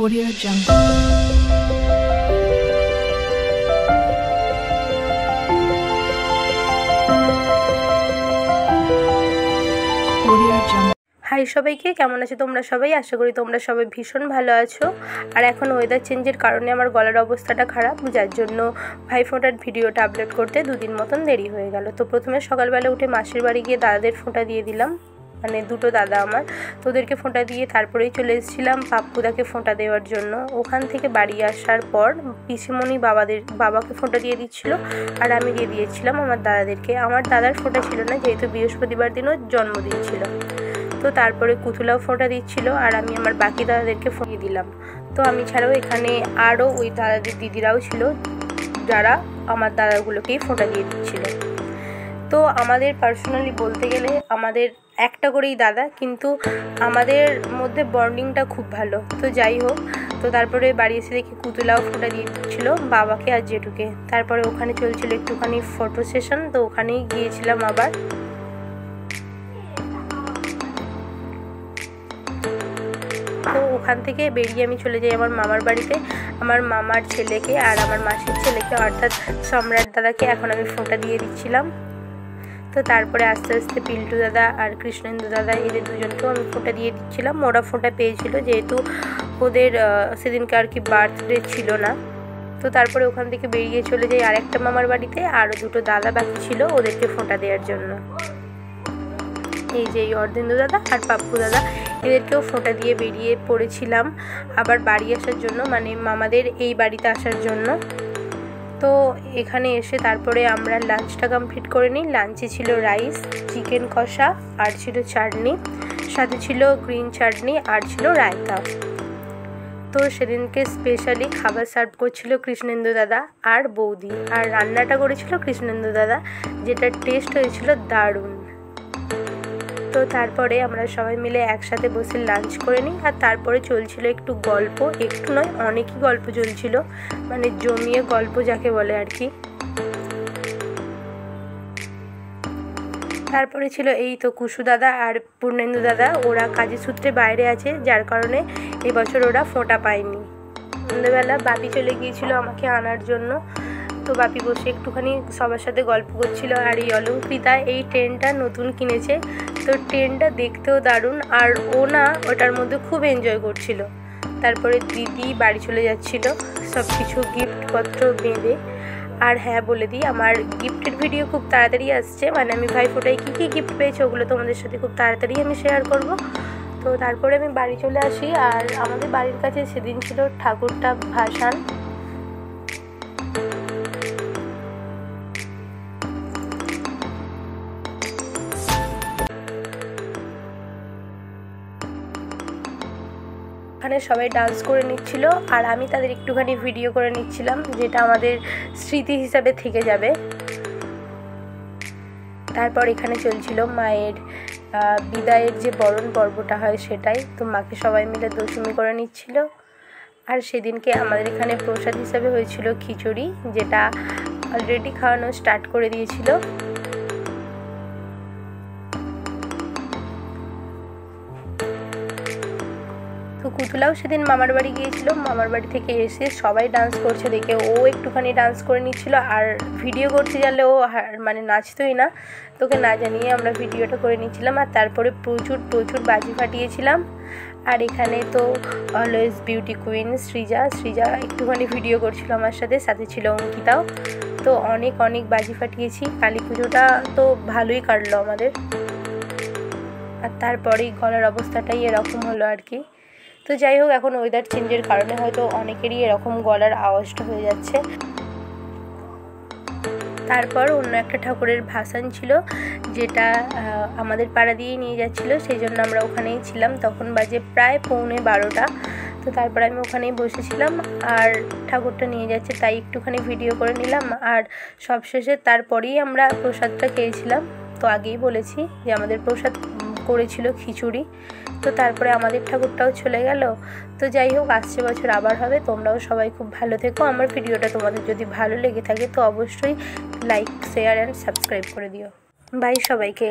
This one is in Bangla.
Audio Jungle. হাই সবাইকে, কেমন আছো তোমরা সবাই? আশা করি তোমরা সবাই ভীষণ ভালো আছো। আর এখন ওয়েদার চেঞ্জের কারণে আমার গলার অবস্থাটা খারাপ, যার জন্য ভাইফোঁটার ভিডিওটা আপলোড করতে দুদিন মতন দেরি হয়ে গেল। তো প্রথমে সকালবেলা উঠে মাসির বাড়ি গিয়ে দাদাদের ফোঁটা দিয়ে দিলাম, মানে দুটো দাদা আমার, তো ওদেরকে ফোঁটা দিয়ে তারপরেই চলে এসেছিলাম পাপ্পুদাকে ফোঁটা দেওয়ার জন্য। ওখান থেকে বাড়ি আসার পর পিসিমণি বাবাকে ফোঁটা দিয়ে দিচ্ছিলো, আর আমি দিয়ে দিয়েছিলাম আমার দাদাদেরকে। আমার দাদার ফোঁটা ছিল না, যেহেতু বৃহস্পতিবার দিনও জন্মদিন ছিল। তো তারপরে কুতুলাও ফোঁটা দিচ্ছিল, আর আমি আমার বাকি দাদাদেরকে ফোঁটা দিলাম। তো আমি ছাড়াও এখানে আরও ওই দাদাদের দিদিরাও ছিল, যারা আমার দাদাগুলোকেই ফোঁটা দিয়ে দিচ্ছিল। তো আমাদের পার্সোনালি বলতে গেলে আমাদের একটা করেই দাদা, কিন্তু আমাদের মধ্যে বন্ডিংটা খুব ভালো। তো যাই হোক, তো তারপরে বাড়ি এসে দেখি কুতুলাও ফোঁটা দিয়ে দিচ্ছিল বাবাকে আর জেঠুকে। তারপরে ওখানে চলছিল একটুখানি ফটো সেশন, তো ওখানেই গিয়েছিলাম আবার। তো ওখান থেকে বেরিয়ে আমি চলে যাই আমার মামার বাড়িতে। আমার মামার ছেলেকে আর আমার মাসির ছেলেকে, অর্থাৎ সম্রাট দাদাকে এখন আমি ফোঁটা দিয়ে দিচ্ছিলাম। তো তারপরে আস্তে আস্তে পিল্টু দাদা আর কৃষ্ণেন্দু দাদা, এদের দুজনকেও আমি ফোঁটা দিয়ে দিচ্ছিলাম। ওরা ফোঁটা পেয়েছিল, যেহেতু ওদের সেদিনকে আর কি বার্থডে ছিল না। তো তারপরে ওখান থেকে বেরিয়ে চলে যাই আরেকটা মামার বাড়িতে, আরও দুটো দাদা বাকি ছিল ওদেরকে ফোঁটা দেওয়ার জন্য। এই যে অর্ধেন্দু দাদা আর পাপ্পু দাদা, এদেরকেও ফোঁটা দিয়ে বেরিয়ে পড়েছিলাম আবার বাড়ি আসার জন্য, মানে মামাদের এই বাড়িতে আসার জন্য। তো এখানে এসে তারপরে আমরা লাঞ্চটা কমপ্লিট করে নিই। লাঞ্চে ছিল রাইস, চিকেন কষা, আর ছিল চাটনি, সাথে ছিল গ্রিন চাটনি, আর ছিল রায়তা। তো সেদিনকে স্পেশালি খাবার সার্ভ করছিল কৃষ্ণেন্দু দাদা আর বৌদি, আর রান্নাটা করেছিল কৃষ্ণেন্দু দাদা, যেটা টেস্ট হয়েছিল দারুণ। তো তারপরে আমরা সবাই মিলে একসাথে বসে লাঞ্চ করে নিই, আর তারপরে চলছিল একটু গল্প, একটু নয় অনেকই গল্প চলছিল, মানে জমিয়ে গল্প যাকে বলে আর কি। তারপরে ছিল এই তো কুশু দাদা আর পূর্ণেন্দু দাদা, ওরা কাজের সূত্রে বাইরে আছে, যার কারণে এবছর ওরা ফোঁটা পায়নি। সন্ধ্যেবেলা বাপি চলে গিয়েছিল আমাকে আনার জন্য। তো বাপি বসে একটুখানি সবার সাথে গল্প করছিল। আর এই অলঙ্কৃতা এই ট্রেনটা নতুন কিনেছে, তো ট্রেনটা দেখতেও দারুণ, আর ও না ওটার মধ্যে খুব এনজয় করছিল। তারপরে দিদি বাড়ি চলে যাচ্ছিল সব কিছু গিফটপত্র বেঁধে। আর হ্যাঁ বলে দিই, আমার গিফটের ভিডিও খুব তাড়াতাড়ি আসছে, মানে আমি ভাইফোঁটায় কী কী গিফট পেয়েছি ওগুলো তোমাদের সাথে খুব তাড়াতাড়ি আমি শেয়ার করব। তো তারপরে আমি বাড়ি চলে আসি, আর আমাদের বাড়ির কাছে সেদিন ছিল ঠাকুরটা ভাসান। ওখানে সবাই ডান্স করে নিচ্ছিল, আর আমি তাদের একটুখানি ভিডিও করে নিচ্ছিলাম, যেটা আমাদের স্মৃতি হিসাবে থেকে যাবে। তারপর এখানে চলছিল মায়ের বিদায়ের যে বরণ পর্বটা হয় সেটাই, তো মাকে সবাই মিলে দশমী করে নিচ্ছিল। আর সেদিনকে আমাদের এখানে প্রসাদ হিসাবে হয়েছিল খিচুড়ি, যেটা অলরেডি খাওয়ানো স্টার্ট করে দিয়েছিল। তো কুতুলাও সেদিন মামার বাড়ি গিয়েছিল, মামার বাড়ি থেকে এসে সবাই ডান্স করছে দেখে ও একটুখানি ডান্স করে নিচ্ছিল, আর ভিডিও করতে গেলে ও মানে নাচতোই না, তোকে না জানিয়ে আমরা ভিডিওটা করে নিচ্ছিলাম। আর তারপরে প্রচুর প্রচুর বাজি ফাটিয়েছিলাম। আর এখানে তো অলওয়েজ বিউটি কুইন সৃজা একটুখানি ভিডিও করছিল আমার সাথে, সাথে ছিল অঙ্কিতাও। তো অনেক অনেক বাজি ফাটিয়েছি। কালী পুজোটা তো ভালোই কাটলো আমাদের। আর তারপরেই গলার অবস্থাটাই এরকম হলো আর কি। তো যাই হোক, এখন ওয়েদার চেঞ্জের কারণে হয়তো অনেকেরই এরকম গলার আওয়াজটা হয়ে যাচ্ছে। তারপর অন্য একটা ঠাকুরের ভাসান ছিল, যেটা আমাদের পাড়া দিয়েই নিয়ে যাচ্ছিলো, সেই জন্য আমরা ওখানেই ছিলাম। তখন বাজে প্রায় 11:15। তো তারপরে আমি ওখানেই বসেছিলাম, আর ঠাকুরটা নিয়ে যাচ্ছে তাই একটুখানি ভিডিও করে নিলাম। আর সবশেষে তারপরেই আমরা প্রসাদটা খেয়েছিলাম। তো আগেই বলেছি যে আমাদের প্রসাদ করেছিল খিচুড়ি। তো তারপরে আমাদের ঠাকুরটাও চলে গেল। তো যাই হোক, আসছে বছর আবার হবে। তোমরাও সবাই খুব ভালো থেকো। আমার ভিডিওটা তোমাদের যদি ভালো লেগে থাকে তো অবশ্যই লাইক, শেয়ার অ্যান্ড সাবস্ক্রাইব করে দিও। বাই সবাইকে।